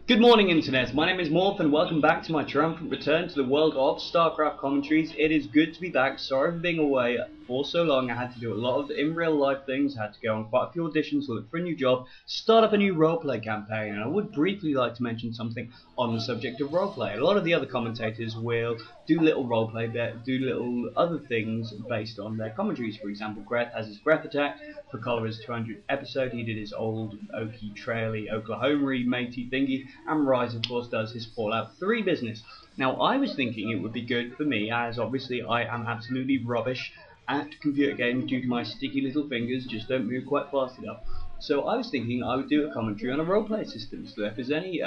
Good morning, Internet. My name is Morph, and welcome back to my triumphant return to the world of StarCraft commentaries. It is good to be back. Sorry for being away for so long. I had to do a lot of in real life things. I had to go on quite a few auditions, look for a new job, start up a new roleplay campaign, and I would briefly like to mention something on the subject of roleplay. A lot of the other commentators will do little roleplay, do little other things based on their commentaries. For example, Greth has his Breath Attack. For Cholera's 200th episode, he did his old Okie Traily Oklahoma matey thingy, and Rise, of course, does his Fallout 3 business. Now, I was thinking it would be good for me, as obviously I am absolutely rubbish at computer games due to my sticky little fingers, just don't move quite fast enough. So I was thinking I would do a commentary on a roleplay system. So if there's any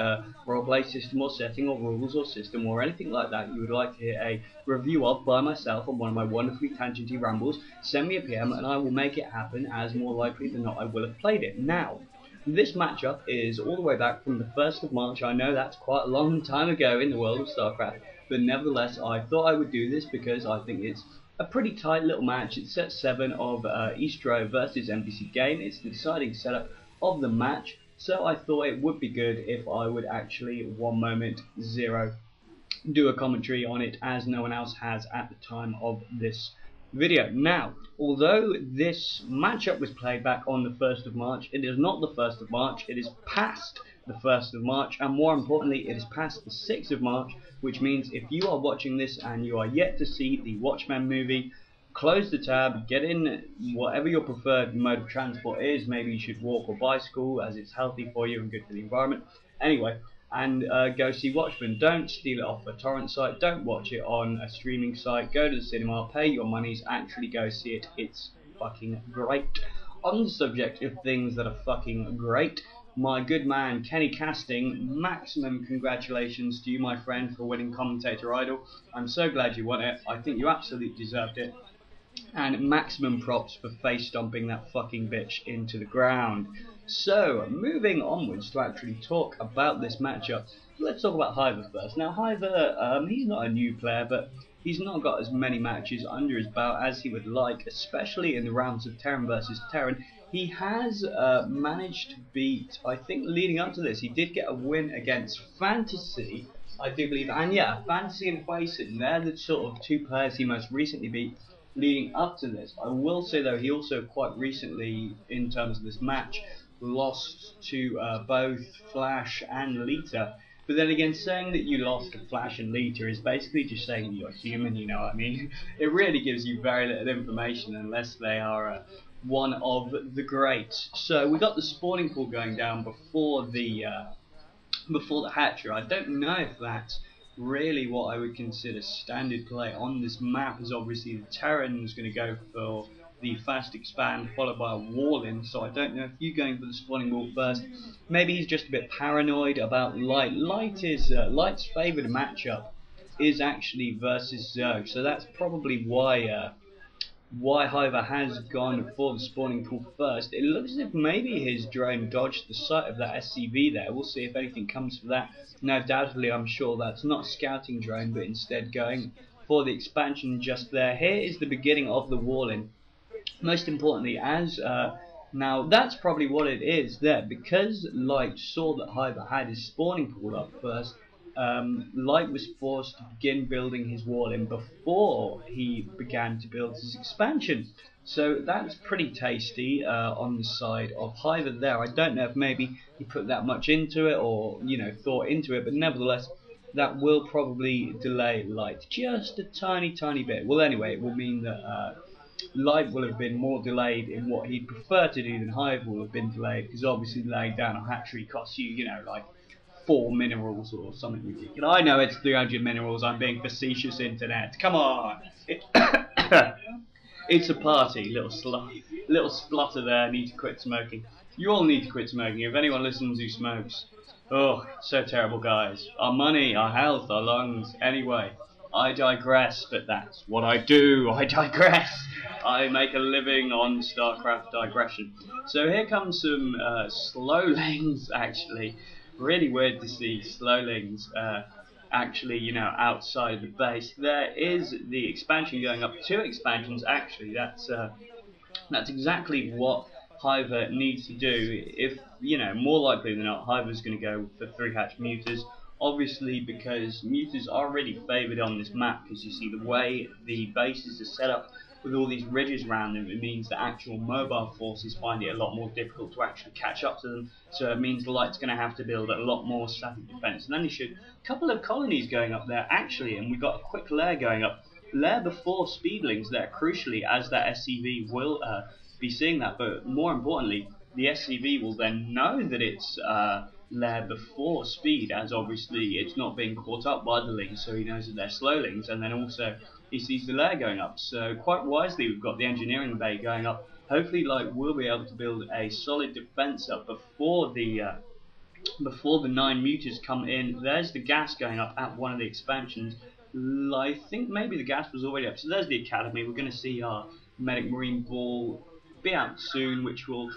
roleplay system or setting or rules or system or anything like that you would like to hear a review of by myself on one of my wonderfully tangenty rambles, send me a PM and I will make it happen, as more likely than not I will have played it. Now, this matchup is all the way back from the 1st of March. I know that's quite a long time ago in the world of StarCraft, but nevertheless I thought I would do this because I think it's a pretty tight little match. It's set 7 of eSTRO versus MBCgame. It's the deciding setup of the match, so I thought it would be good if I would actually, 1 moment 0, do a commentary on it, as no one else has at the time of this video. Now, although this matchup was played back on the 1st of March, it is not the 1st of March, it is past the 1st of March, and more importantly, it is past the 6th of March, which means if you are watching this and you are yet to see the Watchmen movie, close the tab, get in whatever your preferred mode of transport is. Maybe you should walk or bicycle, as it's healthy for you and good for the environment. Anyway, and go see Watchmen. Don't steal it off a torrent site, don't watch it on a streaming site, go to the cinema, pay your monies, actually go see it. It's fucking great. On the subject of things that are fucking great, my good man Kenny Casting, maximum congratulations to you, my friend, for winning Commentator Idol. I'm so glad you won it. I think you absolutely deserved it. And maximum props for face stomping that fucking bitch into the ground. So, moving onwards to actually talk about this matchup, let's talk about Hyvaa first. Now, Hyvaa, he's not a new player, but he's not got as many matches under his belt as he would like, especially in the rounds of Terran versus Terran. He has managed to beat, I think leading up to this, he did get a win against Fantasy, I do believe, and yeah, Fantasy and Huayson, they're the sort of two players he most recently beat leading up to this. I will say though, he also quite recently, in terms of this match, lost to both Flash and Lita. But then again, saying that you lost to Flash and Lita is basically just saying that you're human, you know what I mean? It really gives you very little information unless they are one of the greats. So we got the spawning pool going down before the hatcher. I don't know if that's really what I would consider standard play on this map, as obviously the Terran is going to go for the fast expand followed by a wall in, so I don't know if you're going for the spawning wall first. Maybe he's just a bit paranoid about Light. Light's favoured matchup is actually versus Zerg, so that's probably why Hyvaa has gone for the spawning pool first. It looks as if maybe his drone dodged the sight of that SCV there. We'll see if anything comes for that. Now, doubtedly, I'm sure that's not a scouting drone, but instead going for the expansion just there. Here is the beginning of the wall-in. Most importantly, as now that's probably what it is there, because Light saw that Hyvaa had his spawning pool up first. Light was forced to begin building his wall in before he began to build his expansion. So that's pretty tasty on the side of Hyvaa there. I don't know if maybe he put that much into it or, you know, thought into it, but nevertheless, that will probably delay Light just a tiny bit. Well, anyway, it will mean that Light will have been more delayed in what he'd prefer to do than Hyvaa will have been delayed, because obviously laying down a hatchery costs you, you know, like 4 minerals or something ridiculous. I know it's 300 minerals, I'm being facetious, internet. Come on! It's a party, little splutter there, need to quit smoking. You all need to quit smoking, if anyone listens who smokes. Oh, so terrible, guys. Our money, our health, our lungs. Anyway, I digress, but that's what I do. I digress. I make a living on StarCraft digression. So here comes some slowlings, actually. Really weird to see slowlings actually, you know, outside of the base. There is the expansion going up, 2 expansions actually. That's exactly what Hyvaa needs to do. If, you know, more likely than not, Hyvaa's going to go for 3-hatch mutas. Obviously, because mutas are already favoured on this map, because you see the way the bases are set up with all these ridges around them, it means that actual mobile forces find it a lot more difficult to actually catch up to them. So it means the Light's going to have to build a lot more static defence. And then you should a couple of colonies going up there actually, and we got a quick lair going up. Lair before speedlings there, crucially, as that SCV will be seeing that. But more importantly, the SCV will then know that it's lair before speed, as obviously it's not being caught up by the lings, so he knows that they're slowlings, and then also he sees the lair going up. So quite wisely, we've got the engineering bay going up. Hopefully, like, we'll be able to build a solid defense up before the 9 mutas come in. There's the gas going up at one of the expansions. I think maybe the gas was already up. So there's the academy. We're going to see our medic marine ball be out soon, which will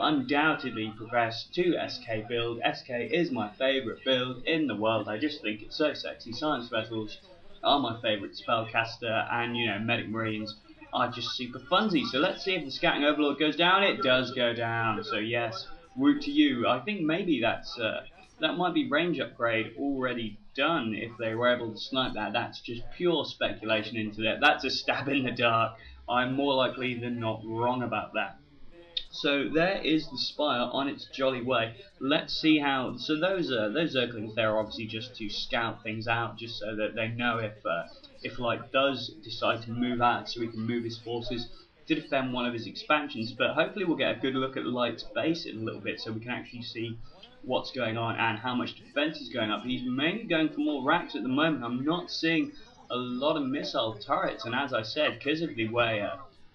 undoubtedly progress to SK build. SK is my favourite build in the world. I just think it's so sexy. Science vessels are my favourite spellcaster, and, you know, medic marines are just super funsy. So let's see if the scouting overlord goes down. It does go down. So yes, root to you. I think maybe that might be range upgrade already done if they were able to snipe that. That's just pure speculation into that. That's a stab in the dark. I'm more likely than not wrong about that. So there is the spire on its jolly way. Let's see how. So those Zerglings there are obviously just to scout things out, just so that they know if Light does decide to move out, so he can move his forces to defend one of his expansions. But hopefully we'll get a good look at Light's base in a little bit, so we can actually see what's going on and how much defense is going up. He's mainly going for more racks at the moment. I'm not seeing a lot of missile turrets, and as I said, because of the way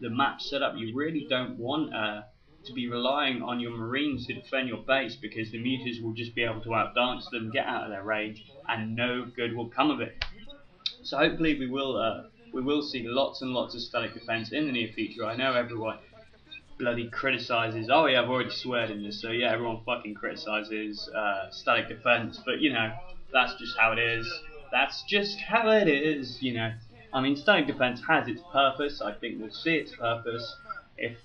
the map's set up, you really don't want to be relying on your marines to defend your base, because the mutas will just be able to outdance them, get out of their range, and no good will come of it. So hopefully we will see lots and lots of static defense in the near future. I know everyone bloody criticizes, oh yeah, I've already sweared in this, so yeah, everyone fucking criticizes static defense, but you know, that's just how it is. That's just how it is, you know. I mean, static defense has its purpose. I think we'll see its purpose if,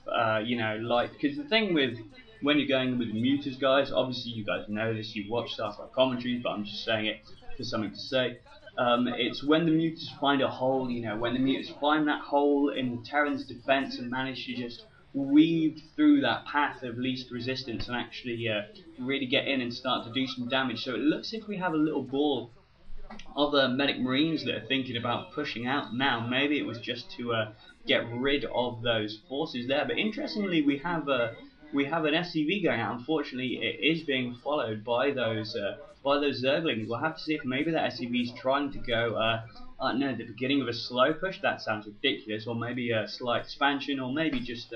you know, like, because the thing with when you're going with mutas, guys, obviously you guys know this, you've watched StarCraft commentaries, but I'm just saying it for something to say. It's when the mutas find a hole, you know, when the mutas find that hole in the Terran's defense and manage to just weave through that path of least resistance and actually really get in and start to do some damage. So it looks as if we have a little ball of medic marines that are thinking about pushing out now. Maybe it was just to get rid of those forces there. But interestingly, we have an SCV going out. Unfortunately, it is being followed by those Zerglings. We'll have to see if maybe that SCV is trying to go no, the beginning of a slow push. That sounds ridiculous. Or maybe a slight expansion, or maybe just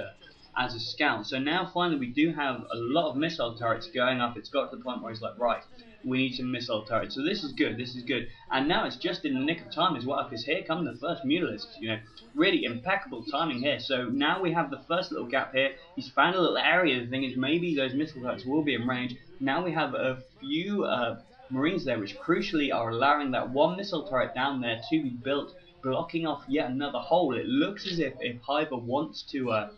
as a scout. So now finally we do have a lot of missile turrets going up. It's got to the point where it's like, right, we need some missile turrets. So this is good, this is good. And now it's just in the nick of time as well, because here come the first mutalisks, you know. Really impeccable timing here. So now we have the first little gap here. He's found a little area. The thing is, maybe those missile turrets will be in range. Now we have a few marines there, which crucially are allowing that one missile turret down there to be built, blocking off yet another hole. It looks as if Hyvaa wants to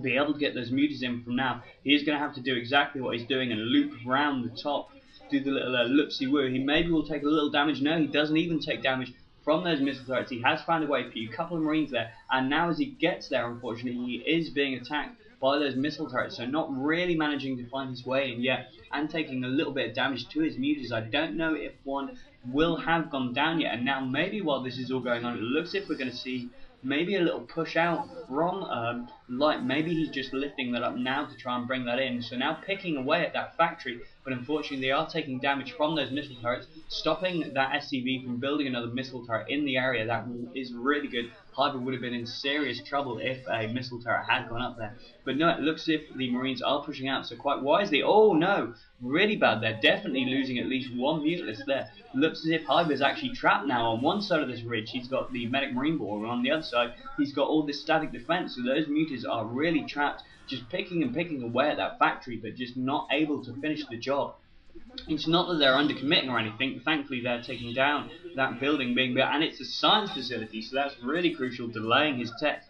be able to get those mutas in from now, he's going to have to do exactly what he's doing and loop around the top, do the little loopsy-woo. He maybe will take a little damage. No, he doesn't even take damage from those missile turrets. He has found a way for you, a couple of marines there, and now as he gets there, unfortunately, he is being attacked by those missile turrets, so not really managing to find his way in yet, and taking a little bit of damage to his mutas. I don't know if one will have gone down yet, and now maybe while this is all going on, it looks as if we're going to see maybe a little push out from Light. Maybe he's just lifting that up now to try and bring that in. So now picking away at that factory, but unfortunately they are taking damage from those missile turrets, stopping that SCV from building another missile turret in the area. That is really good. Hyvaa would have been in serious trouble if a missile turret had gone up there. But no, it looks as if the Marines are pushing out, so quite wisely. Oh no, really bad. They're definitely losing at least one mutalist there. Looks as if Hyvaa is actually trapped now on one side of this ridge. He's got the medic marine ball, and on the other side he's got all this static defense. So those mutas are really trapped, just picking and picking away at that factory, but just not able to finish the job. It's not that they're undercommitting or anything. Thankfully, they're taking down that building being built, and it's a science facility, so that's really crucial, delaying his tech.